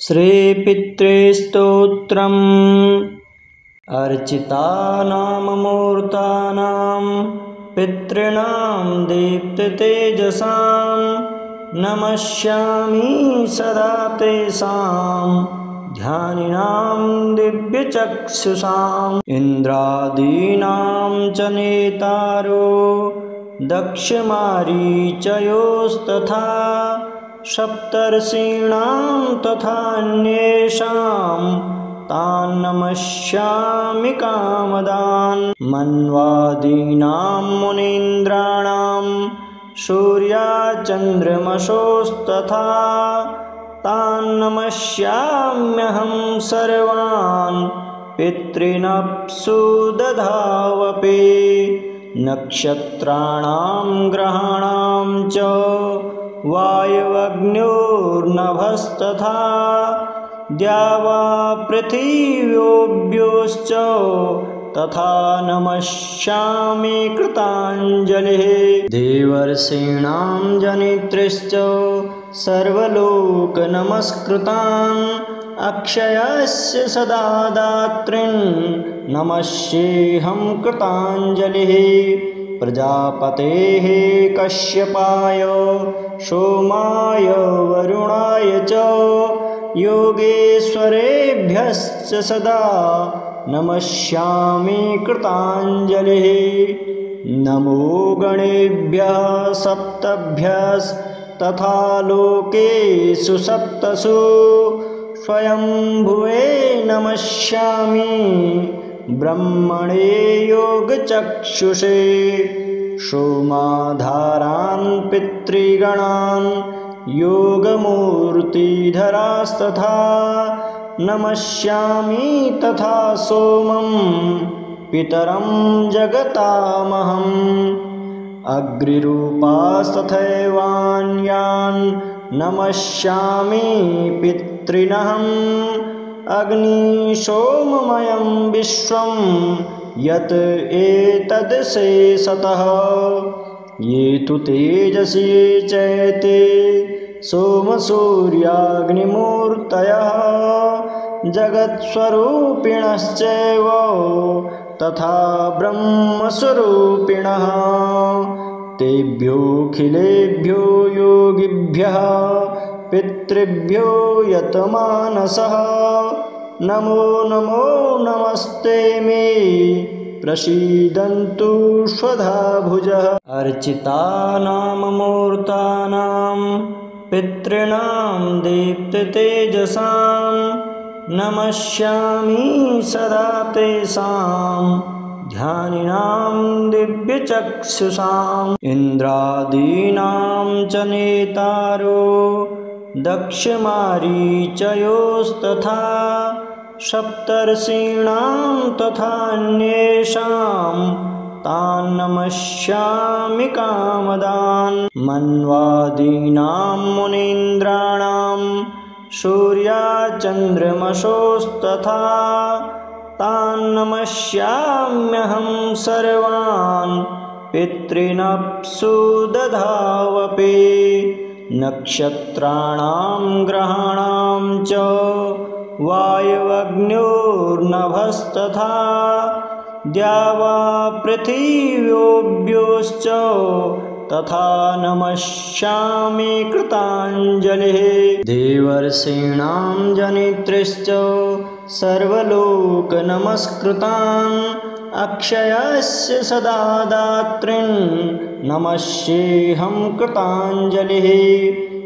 श्रीपितृस्तोत्रम् अर्चितानां मूर्तानां पितॄणां दीप्ततेजसां नमस्यामि सदा तेषां ध्यानिनां दिव्यचक्षुषाम् इन्द्रादीनां च नेतारो दक्षमारीचयोस्तथा सप्तर्षीणां तथान्येषां तान् नमस्यामि कामदान् मन्वादीनां मुनीन्द्राणां सूर्याचन्द्रमसोस्तथा तान् नमस्याम्यहं सर्वान् पितॄनप्सु दधावपि नक्षत्राणां ग्रहाणां च वायुवग्न्योर्नभस्तथा द्यावा पृथिव्योऽभ्योश्च तथा नमस्यामि कृताञ्जलिः देवर्षीणां जनित्रीश्च सर्वलोकनमस्कृतान् अक्षयस्य सदा दात्रीन् नमस्येऽहं कृताञ्जलिः प्रजापतेः कश्यपाय सोमाय वरुणाय च योगेश्वरेभ्यश्च सदा नमस्यामि कृताञ्जलिः नमो गणेभ्यः सप्तभ्यस्तथा लोकेषु सप्तसु स्वयंभुवे नमस्यामि ब्रह्मणे योगचक्षुषे सोमाधारान् पितृगणान् योगमूर्तिधरास्तथा नमस्यामि तथा सोमं पितरं जगतामहम् अग्निरूपास्तथैवान्यान् नमस्यामि पितॄनहम् अग्निशोममयं विश्वं यत् एतदशेषतः ये तु तेजसि चैते सोमसूर्याग्निमूर्तयः जगत्स्वरूपिणश्चैव तथा ब्रह्मस्वरूपिणः तेभ्योऽखिलेभ्यो योगिभ्यः पितृभ्यो यतमानसः नमो नमो नमस्ते मे प्रसीदन्तु स्वधा भुजः अर्चितानां मूर्तानां पितॄणां दीप्ततेजसां नमस्यामि सदा तेषां ध्यानिनां दिव्यचक्षुषाम् इन्द्रादीनां च नेतारो दक्षमारीचयोस्तथा सप्तर्षीणां तथान्येषां तान् नमस्यामि कामदान् मन्वादीनां मुनीन्द्राणां सूर्याचन्द्रमसोस्तथा तान् नमस्याम्यहं सर्वान् पितॄनप्सु दधावपि नक्षत्राणां ग्रहाणां च वायुवग्न्योर्नभस्तथा द्यावा पृथिव्योऽभ्योश्च तथा नमस्यामि कृताञ्जलिः देवर्षीणां जनित्रीश्च सर्वलोकनमस्कृतान् अक्षयस्य सदा दात्रीन् नमस्येऽहं कृताञ्जलिः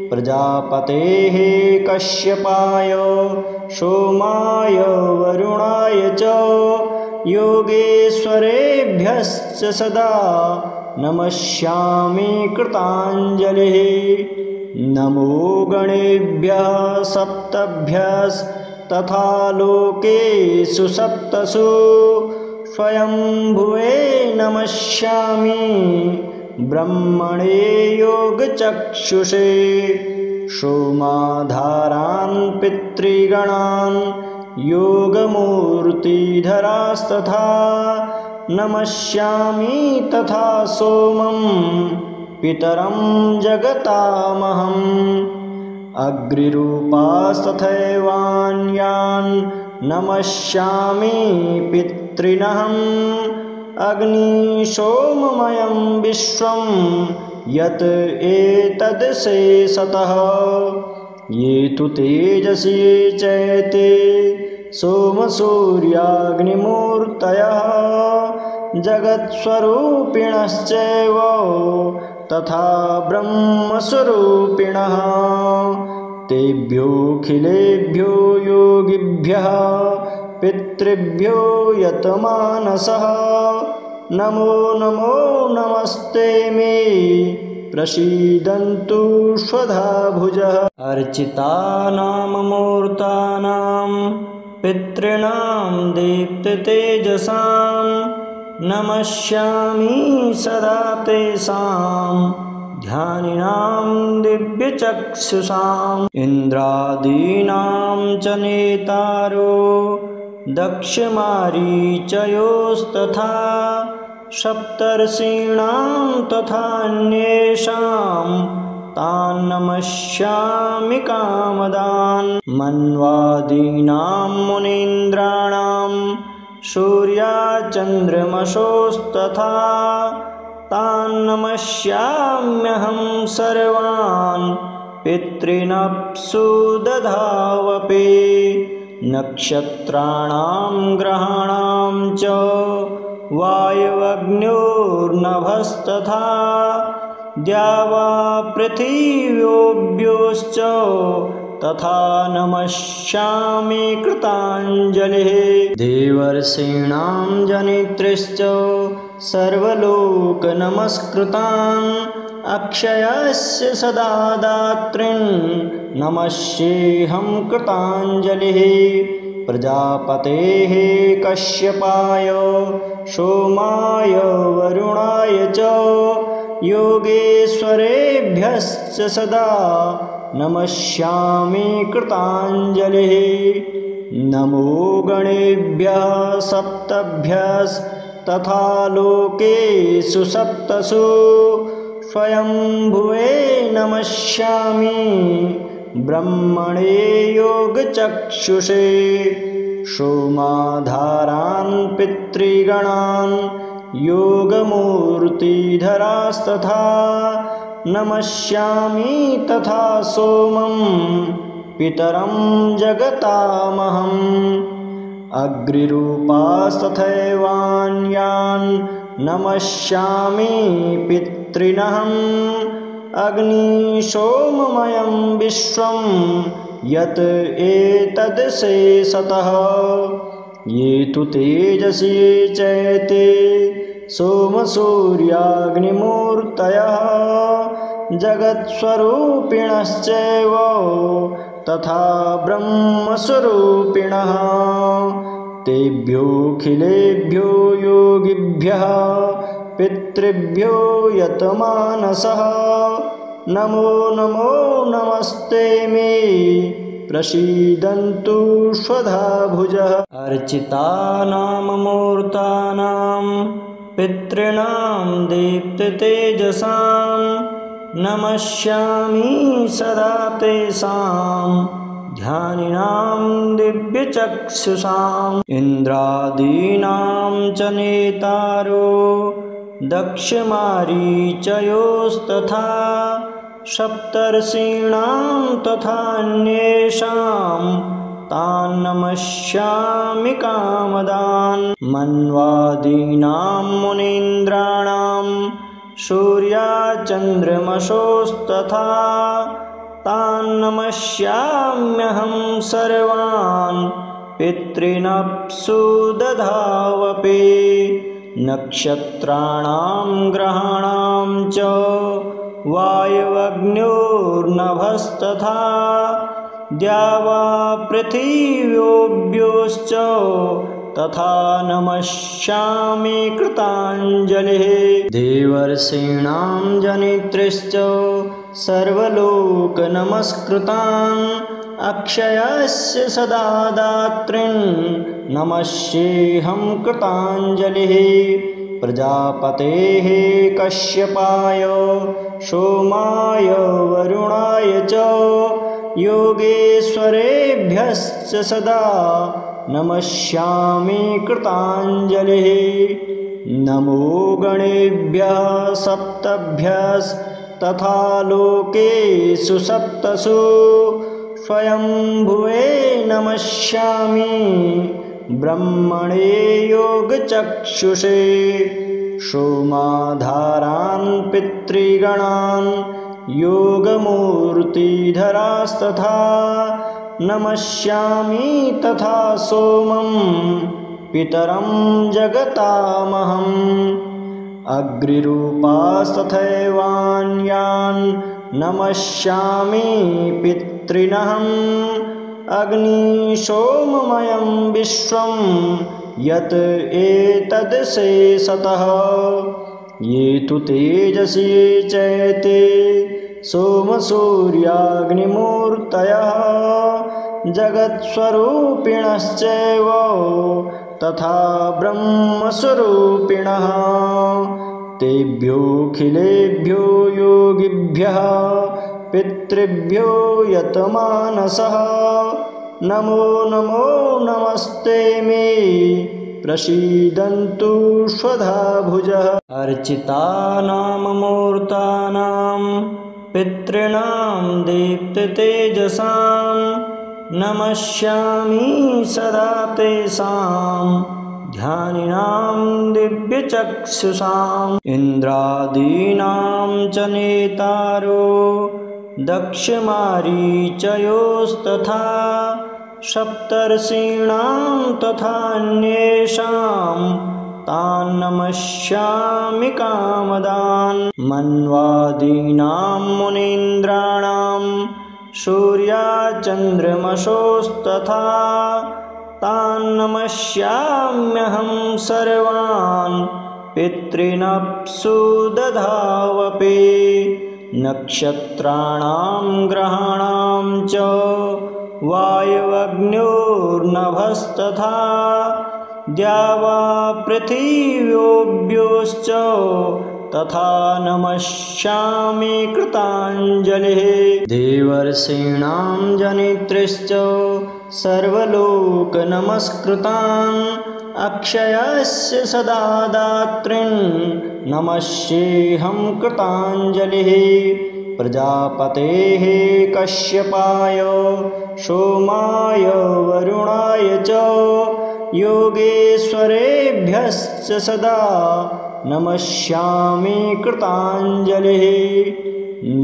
प्रजापतेः कश्यपाय सोमाय वरुणाय च योगेश्वरेभ्यश्च सदा नमस्यामि कृताञ्जलिः नमो गणेभ्यः सप्तभ्यस्तथा लोकेषु सप्तसु स्वयंभुवे नमस्यामि ब्रह्मणे योगचक्षुषे सोमाधारान् पितृगणान् योगमूर्तिधरास्तथा नमस्यामि तथा सोमं पितरं जगतामहम् अग्निरूपास्तथैवान्यान् नमस्यामि पितॄनहम् अग्निशोममयं विश्वं यत् एतदशेषतः ये तु तेजसि ये चैते सोमसूर्याग्निमूर्तयः जगत्स्वरूपिणश्चैव तथा ब्रह्मस्वरूपिणः तेभ्योऽखिलेभ्यो योगिभ्यः पितृभ्यो यतमानसः नमो नमो नमस्ते मे प्रसीदन्तु स्वधा भुजः। अर्चितानां मूर्तानां पितॄणां दीप्ततेजसां नमस्यामि सदा तेषां ध्यानिनां दिव्यचक्षुषाम् इन्द्रादीनां च नेतारो दक्षमारीचयोस्तथा सप्तर्षीणां तथान्येषां तान् नमस्यामि कामदान् मन्वादीनां मुनीन्द्राणां सूर्याचन्द्रमसोस्तथा तान् नमस्याम्यहं सर्वान् पितॄनप्सु दधावपि नक्षत्राणां ग्रहाणां च वायवग्न्योर्नभस्तथा द्यावा पृथिव्योऽभ्योश्च तथा नमस्यामि कृताञ्जलिः देवर्षीणां जनित्रीश्च सर्वलोकनमस्कृतान् अक्षयस्य सदा दातॄन् नमस्येऽहं कृताञ्जलिः प्रजापतेः कश्यपाय सोमाय वरुणाय च योगेश्वरेभ्यश्च सदा नमस्यामि कृताञ्जलिः नमो गणेभ्यः सप्तभ्यस्तथा लोकेषु सप्तसु स्वयंभुवे नमस्यामि ब्रह्मणे योगचक्षुषे सोमाधारान् पितृगणान् योगमूर्तिधरास्तथा नमस्यामि तथा सोमं पितरं जगतामहम् अग्निरूपास्तथैवान्यान् नमस्यामि पितॄनहम् अग्निशोममयं विश्वं यत् एतदशेषतः ये तु तेजसि ये चैते सोमसूर्याग्निमूर्तयः जगत्स्वरूपिणश्चैव तथा ब्रह्मस्वरूपिणः तेभ्योऽखिलेभ्यो योगिभ्यः पितृभ्यो यतमानसः नमो नमो नमस्ते मे प्रसीदन्तु स्वधा भुजः। अर्चितानां मूर्तानां पितॄणां दीप्ततेजसां नमस्यामि सदा तेषां ध्यानिनां दिव्यचक्षुषाम् इन्द्रादीनां च नेतारो दक्षमारीचयोस्तथा सप्तर्षीणां तथान्येषां तान् नमस्यामि कामदान् मन्वादीनां मुनीन्द्राणां सूर्याचन्द्रमसोस्तथा तान् नमस्याम्यहं सर्वान् पितॄनप्सु दधावपि नक्षत्राणां ग्रहाणां च वायवग्न्योर्नभस्तथा द्यावा पृथिव्योऽभ्योश्च तथा नमस्यामि कृताञ्जलिः देवर्षीणां जनित्रीश्च सर्वलोकनमस्कृतान् अक्षयस्य सदा दातॄन् नमस्येऽहं कृताञ्जलिः प्रजापतेः कश्यपाय सोमाय वरुणाय च योगेश्वरेभ्यश्च सदा नमस्यामि कृताञ्जलिः। नमो गणेभ्यः सप्तभ्यस्तथा लोकेषु सप्तसु स्वयंभुवे नमस्यामि ब्रह्मणे योगचक्षुषे। सोमाधारान् पितृगणान् योगमूर्तिधरास्तथा नमस्यामि तथा सोमं पितरं जगतामहम्। अग्निरूपास्तथैवान्यान् नमस्यामि पितॄनहम्। अग्निशोममयं विश्वं यत् एतदशेषतः। ये तु तेजसि ये चैते सोमसूर्याग्निमूर्तयः जगत्स्वरूपिणश्चैव तथा ब्रह्मस्वरूपिणः। तेभ्योऽखिलेभ्यो योगिभ्यः पितृभ्यो यतमानसः नमो नमो नमस्ते मे प्रसीदन्तु स्वधा भुजः। अर्चितानां मूर्तानां पितॄणां दीप्ततेजसां नमस्यामि सदा तेषां ध्यानिनां दिव्यचक्षुषाम्। इन्द्रादीनां च नेतारो दक्षमारीचयोस्तथा सप्तर्षीणां तथान्येषां तान् नमस्यामि कामदान्। मन्वादीनां मुनीन्द्राणां सूर्याचन्द्रमसोस्तथा तान् नमस्याम्यहं सर्वान् पितॄनप्सु दधावपि। नक्षत्राणां ग्रहाणां च वायवग्न्योर्नभस्तथा द्यावा पृथिव्योऽभ्योश्च तथा नमस्यामि कृताञ्जलिः। देवर्षीणां जनित्रीश्च सर्वलोकनमस्कृतान् अक्षयस्य सदा दातॄन् नमस्येऽहं कृताञ्जलिः। प्रजापतेः कश्यपाय सोमाय वरुणाय च योगेश्वरेभ्यश्च सदा नमस्यामि कृताञ्जलिः।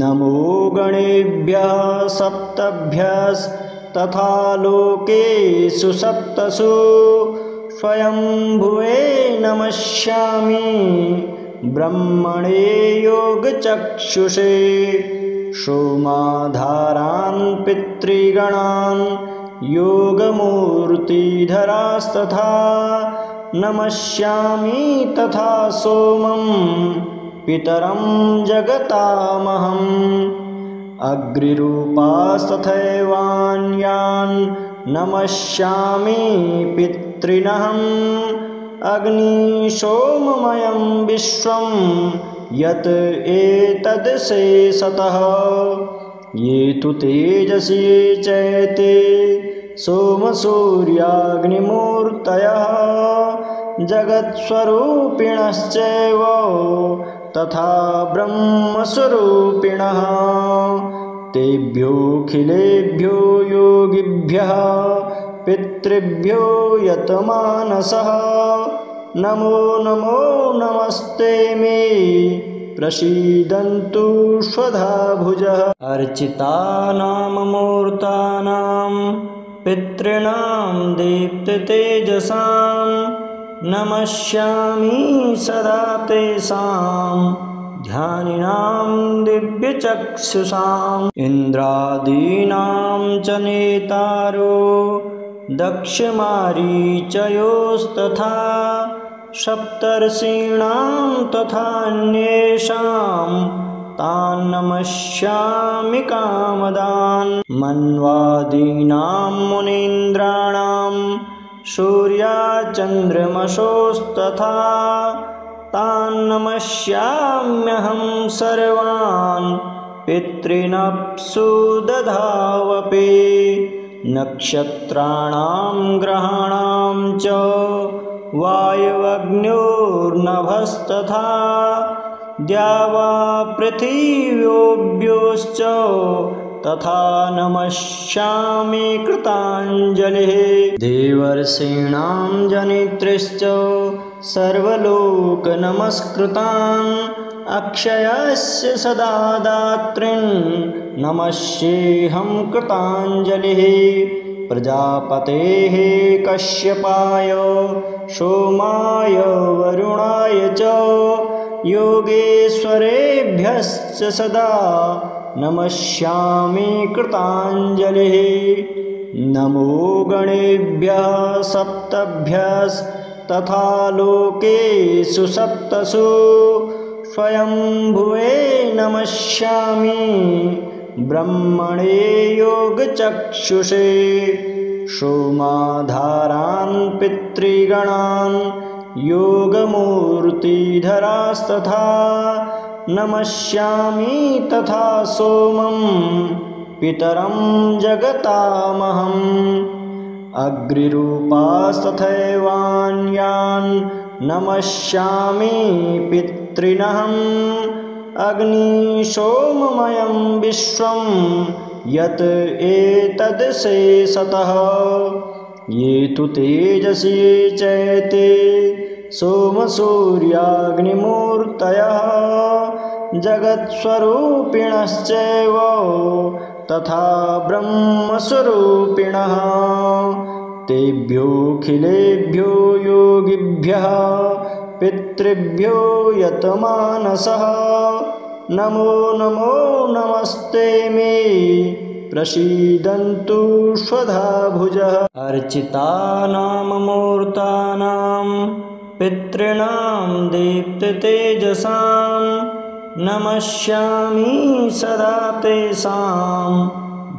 नमो गणेभ्यः सप्तभ्यस्तथा लोकेषु सप्तसु स्वयंभुवे नमस्यामि ब्रह्मणे योगचक्षुषे। सोमाधारान् पितृगणान् योगमूर्तिधरास्तथा नमस्यामि तथा सोमं पितरं जगतामहम्। अग्निरूपास्तथैवान्यान् नमस्यामि पितॄनहम्। अग्निशोममयं विश्वं यत् एतदशेषतः। ये तु तेजसि ये चैते सोमसूर्याग्निमूर्तयः जगत्स्वरूपिणश्चैव तथा ब्रह्मस्वरूपिणः। तेभ्योऽखिलेभ्यो योगिभ्यः पितृभ्यो यतमानसः नमो नमो नमस्ते मे प्रसीदन्तु स्वधा भुजः। अर्चितानां मूर्तानां पितॄणां दीप्ततेजसां नमस्यामि सदा तेषां ध्यानिनां दिव्यचक्षुषाम्। इन्द्रादीनां च नेतारो दक्षमारीचयोस्तथा सप्तर्षीणां तथान्येषां तान् नमस्यामि कामदान्। मन्वादीनां मुनीन्द्राणां सूर्याचन्द्रमसोस्तथा तान् नमस्याम्यहं सर्वान् पितॄनप्सु दधावपि नक्षत्राणां ग्रहाणां च वायवग्न्योर्नभस्तथा द्यावा पृथिव्योऽभ्योश्च तथा नमस्यामि कृताञ्जलिः देवर्षीणां जनित्रीश्च सर्वलोकनमस्कृतान् अक्षयस्य सदा दातॄन् नमस्येऽहं कृताञ्जलिः प्रजापतेः कश्यपाय सोमाय वरुणाय च योगेश्वरेभ्यश्च सदा नमस्यामि कृताञ्जलिः नमो गणेभ्यः सप्तभ्यस्तथा लोकेषु सप्तसु स्वयंभुवे नमस्यामि ब्रह्मणे योगचक्षुषे सोमाधारान् पितृगणान् योगमूर्तिधरास्तथा नमस्यामि तथा सोमं पितरं जगतामहम् अग्निरूपास्तथैवान्यान् नमस्यामि पितॄनहम् अग्निशोममयं विश्वं यत् एतदशेषतः ये तु तेजसी चैते सोमसूर्याग्निमूर्तयः जगत्स्वरूपिणश्चैव तथा ब्रह्मस्वरूपिणः तेभ्योऽखिलेभ्यो योगिभ्यः पितृभ्यो यतमानसः नमो नमो नमस्ते मे प्रसीदन्तु स्वधा भुजः अर्चितानां मूर्तानां पितॄणां दीप्ततेजसां नमस्यामि सदा तेषां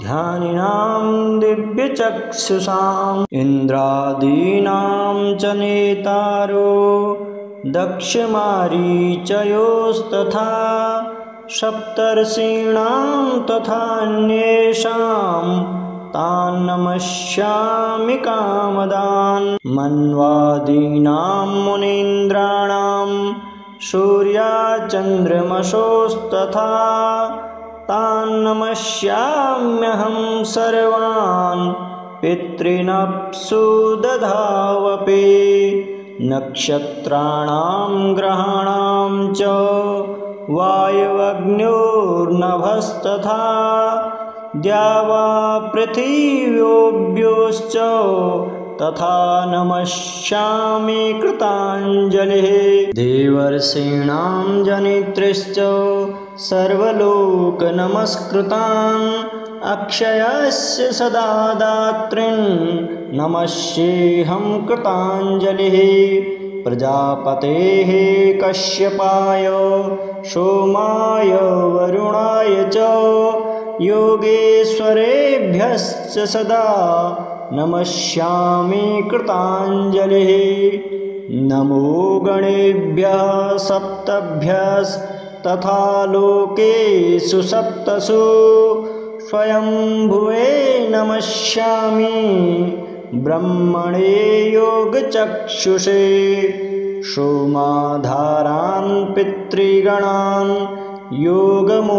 ध्यानिनां दिव्यचक्षुषाम् इन्द्रादीनां च नेतारो दक्षमारीचयोस्तथा सप्तर्षीणां तथान्येषां तान् नमस्यामि कामदान् मन्वादीनां मुनीन्द्राणां सूर्याचन्द्रमसोस्तथा तान् नमस्याम्यहं सर्वान् पितॄनप्सु दधावपि नक्षत्राणां ग्रहाणां च वायवग्न्योर्नभस्तथा द्यावा पृथिव्योऽभ्योश्च तथा नमस्यामि कृताञ्जलिः देवर्षीणां जनित्रीश्च सर्वलोकनमस्कृतान् अक्षयस्य सदा दातॄन् नमस्येऽहं कृताञ्जलिः प्रजापतेः कश्यपाय सोमाय वरुणाय च योगेश्वरेभ्यश्च सदा नमस्यामि कृताञ्जलिः नमो गणेभ्यः सप्तभ्यस्तथा लोकेषु सप्तसु स्वयंभुवे नमस्यामि ब्रह्मणे योगचक्षुषे सोमाधारान् पितृगणान् योगमूर्तिधरास्तथा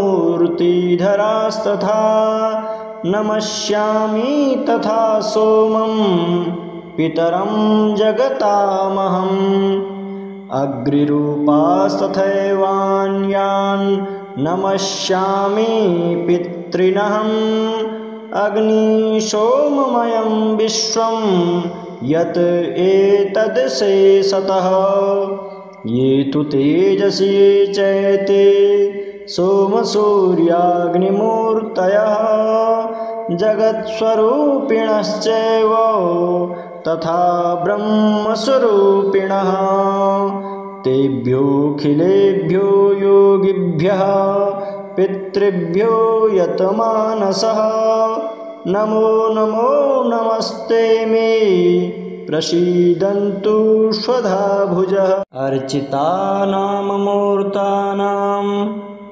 नमस्यामि तथा सोमं पितरं जगतामहम् अग्निरूपास्तथैवान्यान् नमस्यामि पितॄनहम् अग्निशोममयं विश्वं यत् एतदशेषतः ये तु तेजसी चैते सोमसूर्याग्निमूर्तयः जगत्स्वरूपिणश्चैव तथा ब्रह्मस्वरूपिणः तेभ्योऽखिलेभ्यो योगिभ्यः पितृभ्यो यतमानसः नमो नमो नमस्ते मे प्रसीदन्तु स्वधा भुजः अर्चितानां मूर्तानां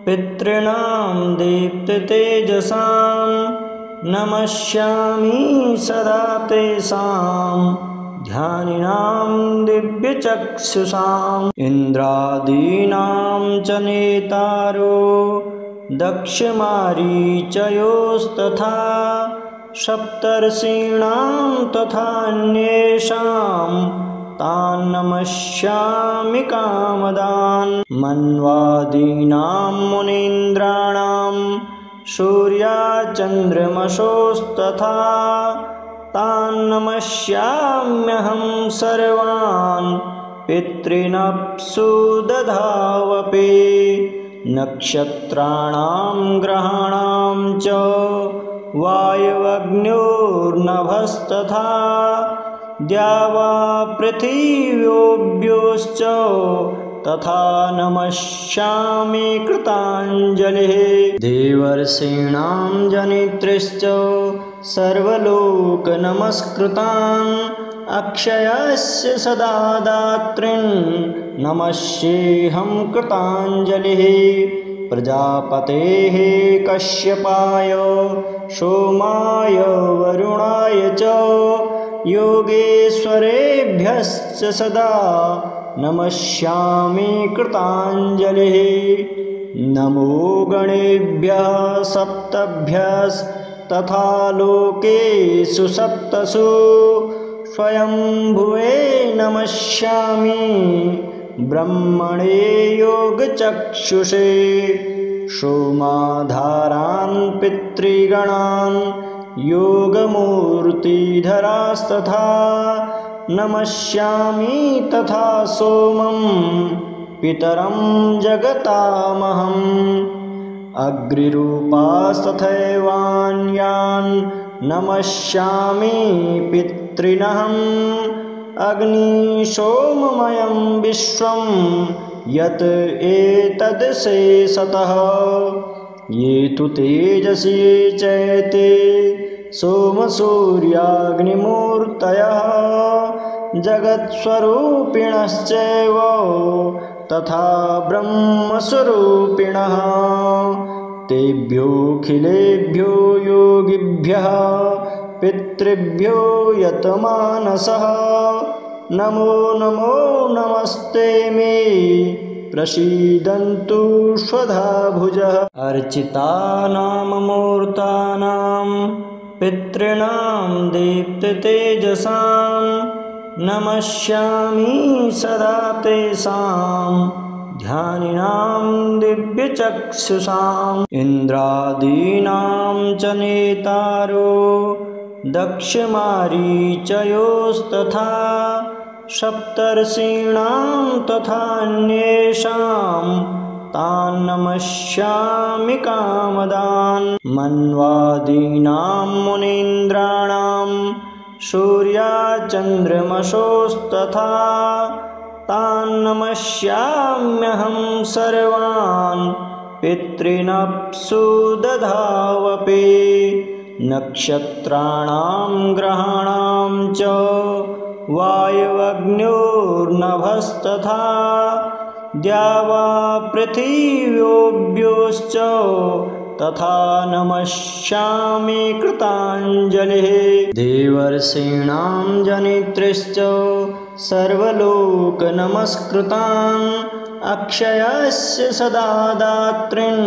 पितॄणां दीप्ततेजसां नमस्यामि सदा तेषां ध्यानिनां दिव्यचक्षुषाम् इन्द्रादीनां च नेतारो दक्षमारीचयोस्तथा सप्तर्षीणां तथान्येषां तान् नमस्यामि कामदान् मन्वादीनां मुनीन्द्राणां सूर्याचन्द्रमसोस्तथा तान् नमस्याम्यहं सर्वान् पितॄनप्सु दधावपि नक्षत्राणां ग्रहाणां च वायुवग्न्योर्नभस्तथा द्यावा पृथिव्योऽभ्योश्च तथा नमस्यामि कृताञ्जलिः देवर्षीणां जनित्रीश्च सर्वलोकनमस्कृतान् अक्षयस्य सदा दातॄन् नमस्येऽहं कृताञ्जलिः प्रजापतेः कश्यपाय सोमाय वरुणाय च योगेश्वरेभ्यश्च सदा नमस्यामि कृताञ्जलिः नमो गणेभ्यः सप्तभ्यस्तथा लोकेषु सप्तसु स्वयंभुवे नमस्यामि ब्रह्मणे योगचक्षुषे सोमाधारान् पितृगणान् योगमूर्तिधरास्तथा नमस्यामि तथा सोमं पितरं जगतामहम् अग्निरूपास्तथैवान्यान् नमस्यामि पितॄनहम् अग्निशोममयं विश्वं यत् एतदशेषतः ये तु तेजसि चैते सोमसूर्याग्निमूर्तयः जगत्स्वरूपिणश्चैव तथा ब्रह्मस्वरूपिणः तेभ्योऽखिलेभ्यो योगिभ्यः पितृभ्यो यतमानसः नमो नमो नमस्ते मे प्रसीदन्तु स्वधा भुजः अर्चितानाममूर्तानां पितॄणां दीप्ततेजसां नमस्यामि सदा तेषां ध्यानिनां दिव्यचक्षुषाम् इन्द्रादीनां च नेतारो दक्षमारीचयोस्तथा सप्तर्षीणां तथान्येषां तान् नमस्यामि कामदान् मन्वादीनां मुनीन्द्राणां सूर्याचन्द्रमसोस्तथा तान् नमस्याम्यहं सर्वान् पितॄनप्सु दधावपि नक्षत्राणां ग्रहाणां च वायुवग्न्योर्नभस्तथा द्यावा पृथिव्योऽभ्योश्च तथा नमस्यामि कृताञ्जलिः देवर्षीणां जनित्रीश्च सर्वलोकनमस्कृतान् अक्षयस्य सदा दातॄन्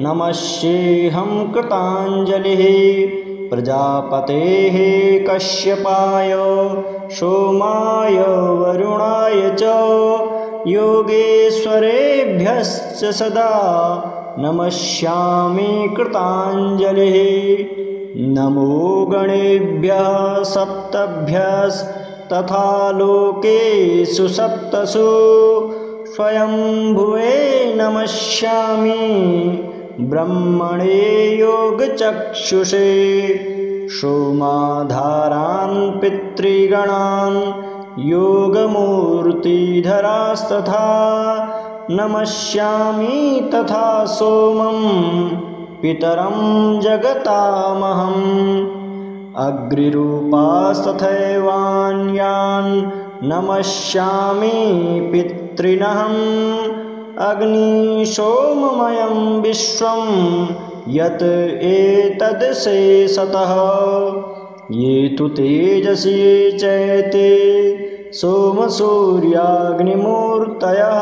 नमस्येऽहं कृताञ्जलिः प्रजापतेः कश्यपाय सोमाय वरुणाय च योगेश्वरेभ्यश्च सदा नमस्यामि कृताञ्जलिः नमो गणेभ्यः सप्तभ्यस्तथा लोकेषु सप्तसु स्वयंभुवे नमस्यामि ब्रह्मणे योगचक्षुषे सोमाधारान् पितृगणान् योगमूर्तिधरास्तथा नमस्यामि तथा सोमं पितरं जगतामहम् अग्निरूपास्तथैवान्यान् नमस्यामि पितॄनहम् अग्निशोममयं विश्वं यत् एतदशेषतः ये तु तेजसि ये चैते सोमसूर्याग्निमूर्तयः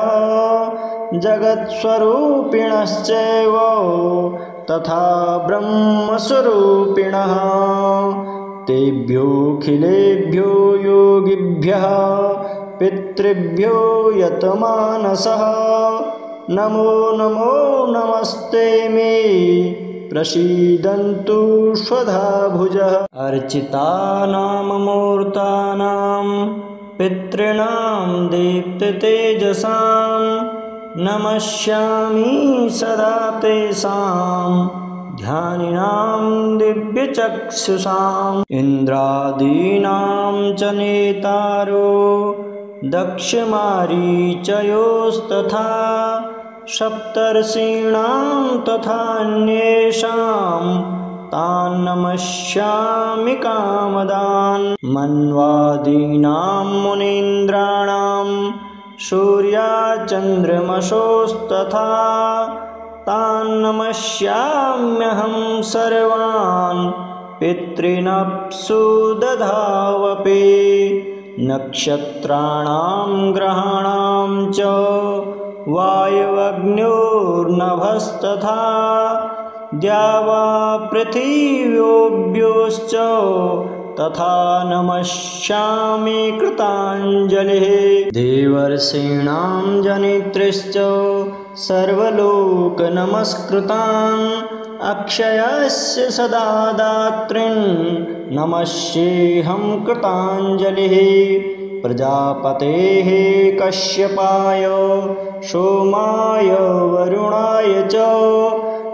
जगत्स्वरूपिणश्चैव तथा ब्रह्मस्वरूपिणः तेभ्योऽखिलेभ्यो योगिभ्यः पितृभ्यो यतमानसः नमो नमो नमस्ते मे प्रसीदन्तु स्वधा भुजः। अर्चितानां मूर्तानां पितॄणां दीप्ततेजसां नमस्यामि सदा तेषां ध्यानिनां दिव्यचक्षुषाम्। इन्द्रादीनां च नेतारो दक्षमारीचयोस्तथा सप्तर्षीणां तथान्येषां तान् नमस्यामि कामदान्। मन्वादीनां मुनीन्द्राणां सूर्याचन्द्रमसोस्तथा तान् नमस्याम्यहं सर्वान् पितॄनप्सु दधावपि। नक्षत्राणां ग्रहाणां च वायुवग्न्योर्नभस्तथा द्यावा पृथिव्योऽभ्योश्च तथा नमस्यामि कृताञ्जलिः। देवर्षीणां जनित्रीश्च सर्वलोकनमस्कृतान् अक्षयस्य सदा दातॄन् नमस्येऽहं कृताञ्जलिः। प्रजापतेः कश्यपाय सोमाय वरुणाय च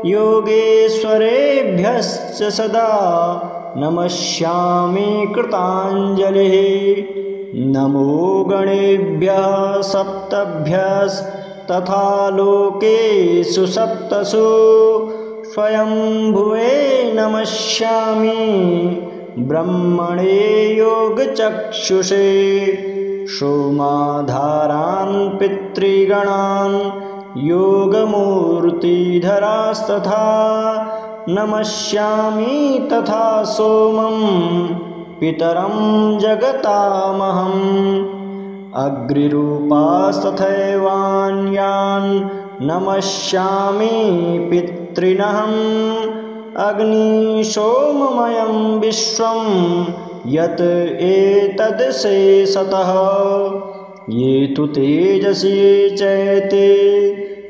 योगेश्वरेभ्यश्च सदा नमस्यामि कृताञ्जलिः। नमो गणेभ्यः सप्तभ्यस्तथा लोकेषु सप्तसु स्वयंभुवे नमस्यामि ब्रह्मणे योगचक्षुषे। सोमाधारान् पितृगणान् योगमूर्तिधरास्तथा नमस्यामि तथा सोमं पितरं जगतामहम्। अग्निरूपास्तथैवान्यान् नमस्यामि पितॄनहम्। अग्निशोममयं विश्वं यत् एतदशेषतः ये तु तेजसि ये चैते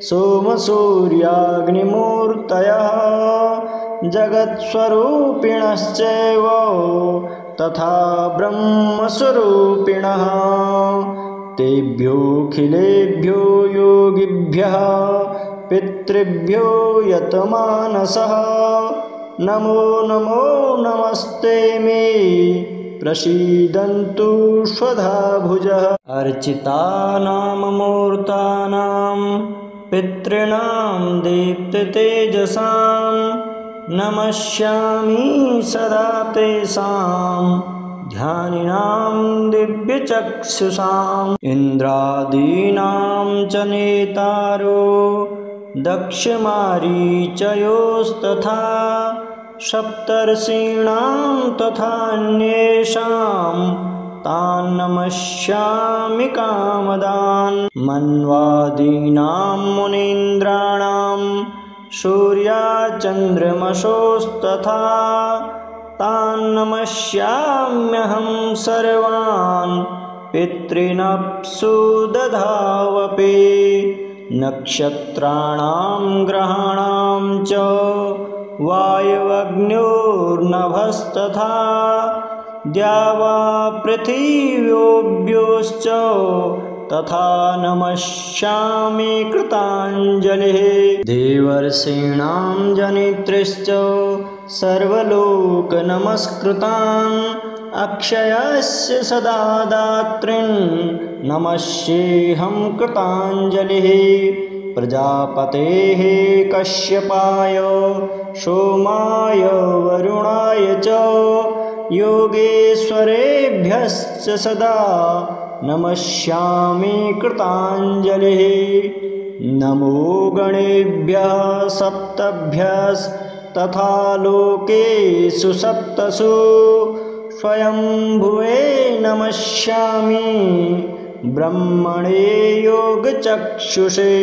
सोमसूर्याग्निमूर्तयः जगत्स्वरूपिणश्चैव तथा ब्रह्मस्वरूपिणः तेभ्योऽखिलेभ्यो योगिभ्यः पितृभ्यो यतमानसः नमो नमो नमस्ते मे प्रसीदन्तु स्वधा भुजः। अर्चितानां मूर्तानां पितॄणां दीप्ततेजसां नमस्यामि सदा तेषां ध्यानिनां दिव्यचक्षुषाम्। इन्द्रादीनां च नेतारो दक्षमारीचयोस्तथा सप्तर्षीणां तथान्येषां तान् नमस्यामि कामदान्। मन्वादीनां मुनीन्द्राणां सूर्याचन्द्रमसोस्तथा तान् नमस्याम्यहं सर्वान् पितॄनप्सु दधावपि। नक्षत्राणां ग्रहाणां च वायुवग्न्योर्नभस्तथा द्यावा पृथिव्योऽभ्योश्च तथा नमस्यामि कृताञ्जलिः। देवर्षीणां जनित्रीश्च सर्वलोकनमस्कृतान् अक्षयस्य सदा दातॄन् नमस्येऽहं कृताञ्जलिः। प्रजापतेः कश्यपाय सोमाय वरुणाय च योगेश्वरेभ्यश्च सदा नमस्यामि कृताञ्जलिः। नमो गणेभ्यः सप्तभ्यस्तथा लोकेषु सप्तसु स्वयंभुवे नमस्यामि ब्रह्मणे योगचक्षुषे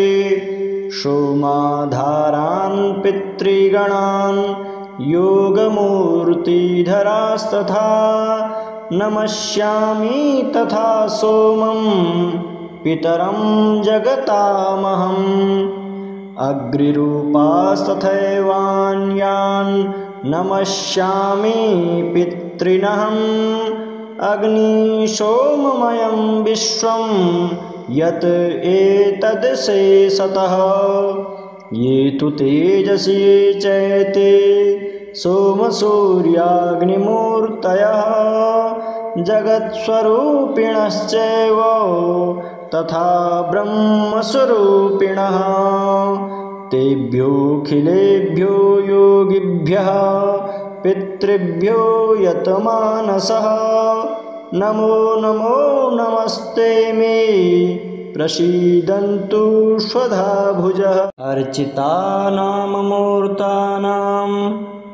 सोमाधारान् पितृगणान् योगमूर्तिधरास्तथा नमस्यामि तथा सोमं पितरं जगतामहम् अग्निरूपास्तथैवान्यान् नमस्यामि पितॄनहम् अग्निशोममयं विश्वं यत् एतदशेषतः ये तु तेजसि ये चैते सोमसूर्याग्निमूर्तयः जगत्स्वरूपिणश्चैव तथा ब्रह्मस्वरूपिणः तेभ्योऽखिलेभ्यो योगिभ्यः पितृभ्यो यतमानसः नमो नमो नमस्ते मे प्रसीदन्तु स्वधा भुजः अर्चितानां मूर्तानां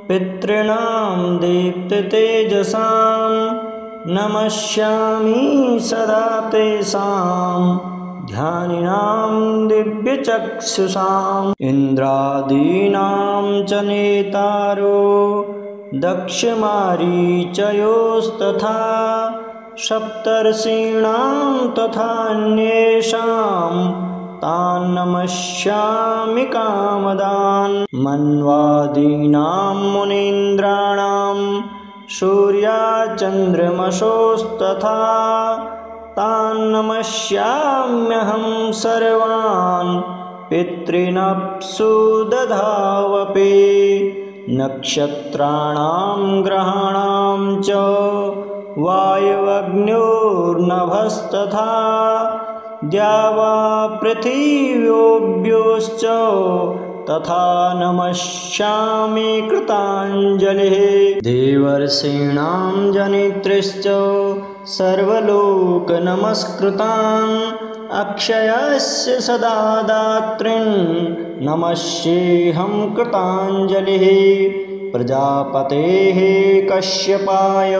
पितॄणां दीप्ततेजसां नमस्यामि सदा तेषां ध्यानिनां दिव्यचक्षुषाम् इन्द्रादीनां च नेतारो दक्षमारीचयोस्तथा सप्तर्षीणां तथान्येषां तान् नमस्यामि कामदान् मन्वादीनां मुनीन्द्राणां सूर्याचन्द्रमसोस्तथा तान् नमस्याम्यहं सर्वान् पितॄनप्सु दधावपि नक्षत्राणां ग्रहाणां च वायवग्न्योर्नभस्तथा द्यावा पृथिव्योऽभ्योश्च तथा नमस्यामि कृताञ्जलिः देवर्षीणां जनित्रीश्च सर्वलोकनमस्कृतान् अक्षयस्य सदा दात्रीन् नमस्येऽहं कृताञ्जलिः प्रजापतेः कश्यपाय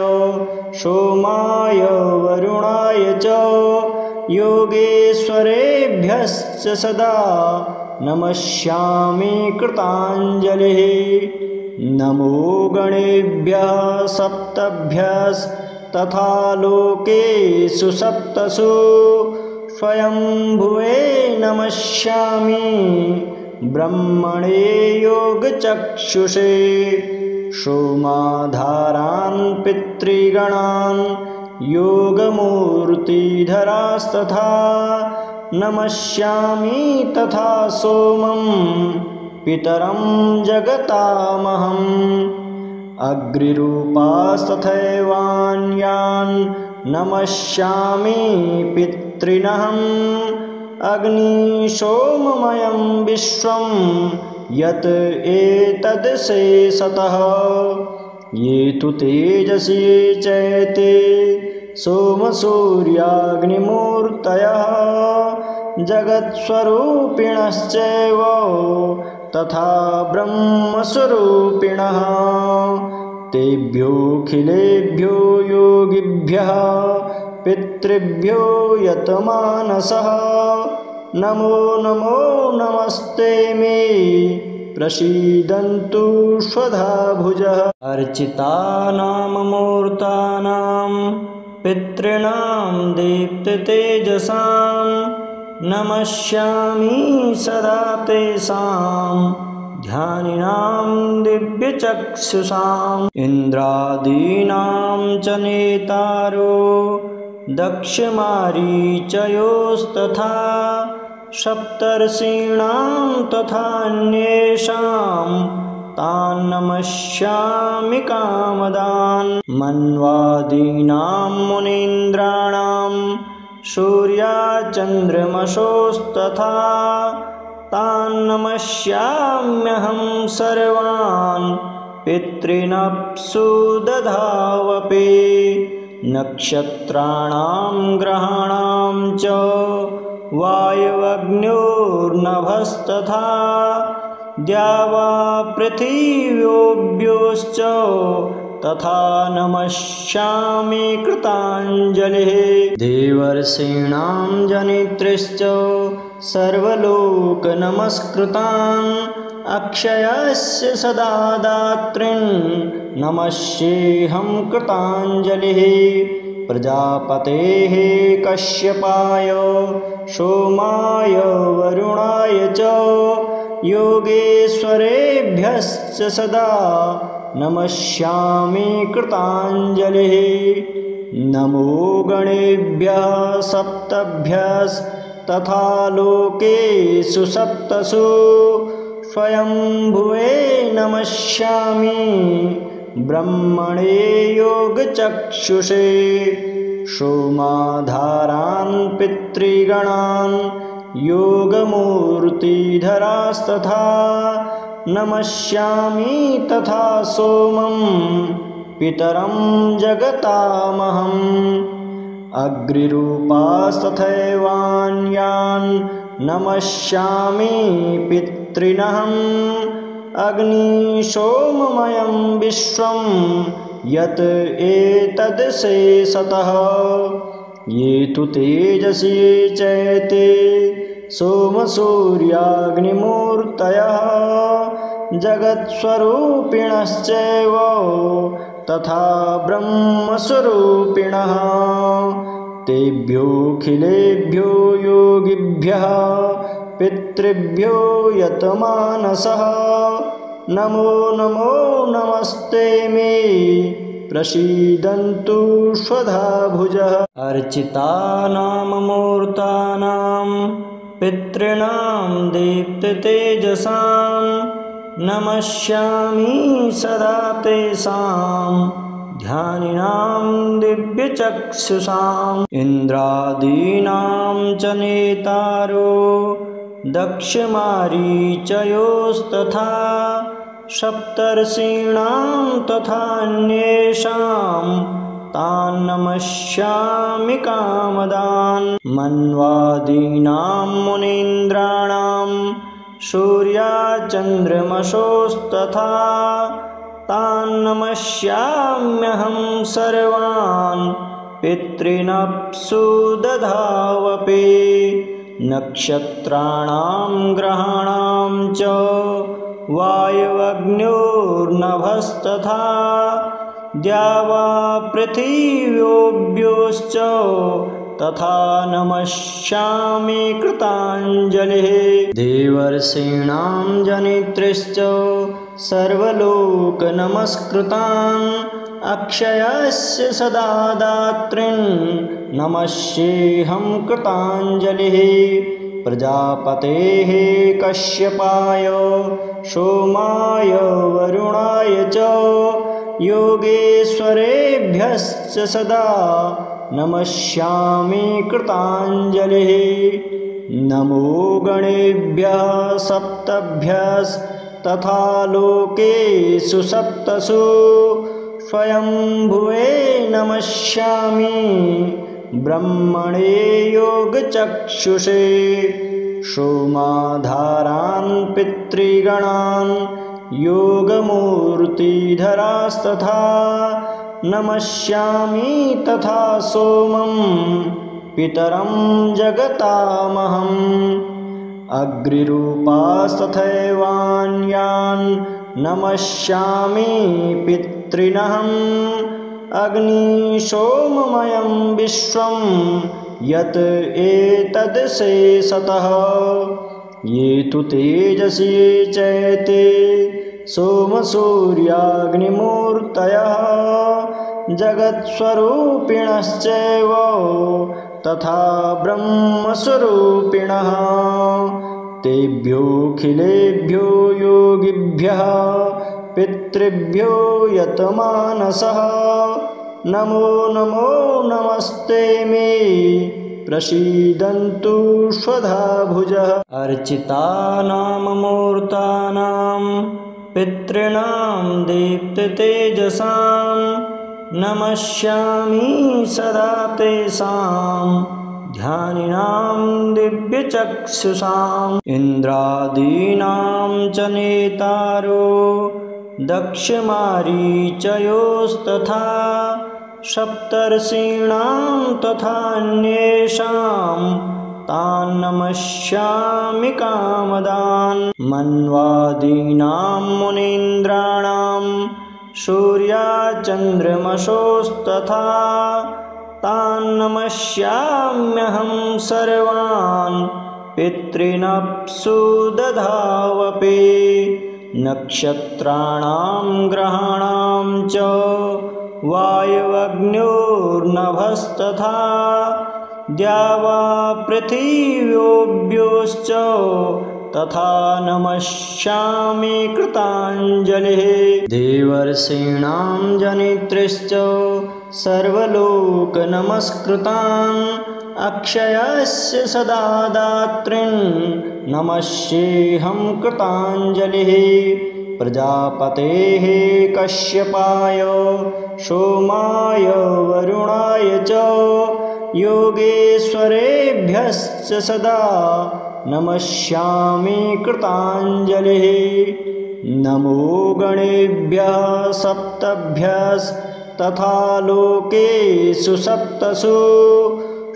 सोमाय वरुणाय च योगेश्वरेभ्यश्च सदा नमस्यामि कृताञ्जलिः नमो गणेभ्यः सप्तभ्यस्तथा लोकेषु सप्तसु स्वयंभुवे नमस्यामि ब्रह्मणे योगचक्षुषे सोमाधारान् पितृगणान् योगमूर्तिधरास्तथा नमस्यामि तथा सोमं पितरं जगतामहम् अग्निरूपास्तथैवान्यान् नमस्यामि पितॄनहम् अग्निशोममयं विश्वं यत् एतदशेषतः ये तु तेजसि ये चैते सोमसूर्याग्निमूर्तयः जगत्स्वरूपिणश्चैव तथा ब्रह्मस्वरूपिणः तेभ्योऽखिलेभ्यो योगिभ्यः पितृभ्यो यतमानसः नमो नमो नमस्ते मे प्रसीदन्तु स्वधा भुजः अर्चितानां मूर्तानां पितॄणां दीप्ततेजसां नमस्यामि सदा तेषां ध्यानिनां दिव्यचक्षुषाम् इन्द्रादीनां च नेतारो दक्षमारीचयोस्तथा सप्तर्षीणां तथान्येषां तान् नमस्यामि कामदान् मन्वादीनां मुनीन्द्राणां सूर्याचन्द्रमसोस्तथा तान् नमस्याम्यहं सर्वान् पितॄनप्सु दधावपि नक्षत्राणां ग्रहाणां च वायवग्न्योर्नभस्तथा द्यावा पृथिव्योऽभ्योश्च तथा नमस्यामि कृताञ्जलिः। देवर्षीणां जनित्रीश्च सर्वलोकनमस्कृतान् अक्षयस्य सदा दातॄन् नमस्येऽहं कृताञ्जलिः। प्रजापतेः कश्यपाय सोमाय वरुणाय च योगेश्वरेभ्यश्च सदा नमस्यामि कृताञ्जलिः। नमो गणेभ्यः सप्तभ्यस्तथा लोकेषु सप्तसु स्वयंभुवे नमस्यामि ब्रह्मणे योगचक्षुषे। सोमाधारान् पितृगणान् योगमूर्तिधरास्तथा नमस्यामि तथा सोमं पितरं जगतामहम्। अग्निरूपास्तथैवान्यान् नमस्यामि पितॄनहम्। अग्निशोममयं विश्वं यत् एतदशेषतः ये तु तेजसि चैते सोमसूर्याग्निमूर्तयः जगत्स्वरूपिणश्चैव तथा ब्रह्मस्वरूपिणः। तेभ्योऽखिलेभ्यो योगिभ्यः पितृभ्यो यतमानसः नमो नमो नमस्ते मे प्रसीदन्तु स्वधा भुजः। अर्चितानां मूर्तानां पितॄणां दीप्ततेजसां नमस्यामि सदा तेषां ध्यानिनां दिव्यचक्षुषाम्। इन्द्रादीनां च नेतारो दक्षमारीचयोस्तथा सप्तर्षीणां तथान्येषां तान् नमस्यामि कामदान्। मन्वादीनां मुनीन्द्राणां सूर्याचन्द्रमसोस्तथा तान् नमस्याम्यहं सर्वान् पितॄनप्सु दधावपि। नक्षत्राणां ग्रहाणां च वायवग्न्योर्नभस्तथा द्यावा पृथिव्योऽभ्योश्च तथा नमस्यामि कृताञ्जलिः। देवर्षीणां जनित्रीश्च सर्वलोकनमस्कृतान् अक्षयस्य सदा दातॄन् नमस्येऽहं कृताञ्जलिः। प्रजापतेः कश्यपाय सोमाय वरुणाय च योगेश्वरेभ्यश्च सदा नमस्यामि कृताञ्जलिः। नमो गणेभ्यः सप्तभ्यस्तथा लोकेषु सप्तसु स्वयंभुवे नमस्यामि ब्रह्मणे योगचक्षुषे। सोमाधारान् पितृगणान् योगमूर्तिधरास्तथा नमस्यामि तथा सोमं पितरं जगतामहम्। अग्निरूपास्तथैवान्यान् नमस्यामि पितॄनहम्। अग्निशोममयं विश्वं यत् एतदशेषतः ये तु तेजसि चैते सोमसूर्याग्निमूर्तयः जगत्स्वरूपिणश्चैव तथा ब्रह्मस्वरूपिणः। तेभ्योऽखिलेभ्यो योगिभ्यः पितृभ्यो यतमानसः नमो नमो नमस्ते मे प्रसीदन्तु स्वधा भुजः। अर्चितानां मूर्तानां पितॄणां दीप्ततेजसां नमस्यामि सदा तेषां ध्यानिनां दिव्यचक्षुषाम् इन्द्रादीनां च नेतारो दक्षमारीचयोस्तथा सप्तर्षीणां तथान्येषां तान् नमस्यामि कामदान् मन्वादीनां मुनीन्द्राणां सूर्याचन्द्रमसोस्तथा तान् नमस्याम्यहं सर्वान् पितॄनप्सु दधावपि नक्षत्राणां ग्रहाणां च वायुवग्न्योर्नभस्तथा द्यावा पृथिव्योऽभ्योश्च तथा नमस्यामि कृताञ्जलिः देवर्षीणां जनित्रीश्च सर्वलोकनमस्कृतान् अक्षयस्य सदा दातॄन् नमस्येऽहं कृताञ्जलिः प्रजापतेः कश्यपाय सोमाय वरुणाय च योगेश्वरेभ्यश्च सदा नमस्यामि कृताञ्जलिः नमो गणेभ्यः सप्तभ्यस्तथा लोकेषु सप्तसु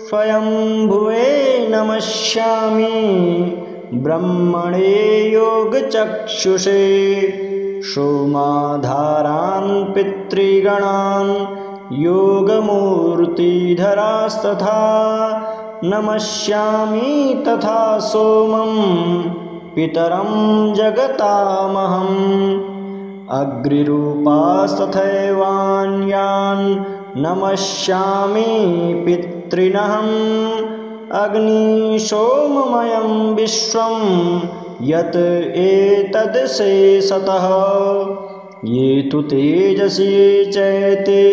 स्वयंभुवे नमस्यामि ब्रह्मणे योगचक्षुषे सोमाधारान् पितृगणान् योगमूर्तिधरास्तथा नमस्यामि तथा सोमं पितरं जगतामहम् अग्निरूपास्तथैवान्यान् नमस्यामि पितॄनहम् अग्निशोममयं विश्वं यत् एतदशेषतः ये तु तेजसि चैते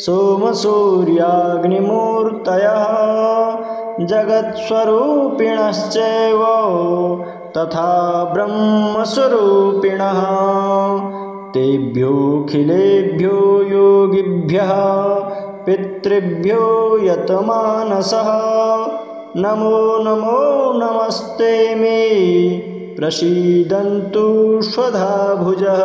सोमसूर्याग्निमूर्तयः जगत्स्वरूपिणश्चैव तथा ब्रह्मस्वरूपिणः तेभ्योऽखिलेभ्यो योगिभ्यः पितृभ्यो यतमानसः नमो नमो नमस्ते मे प्रसीदन्तु स्वधा भुजः।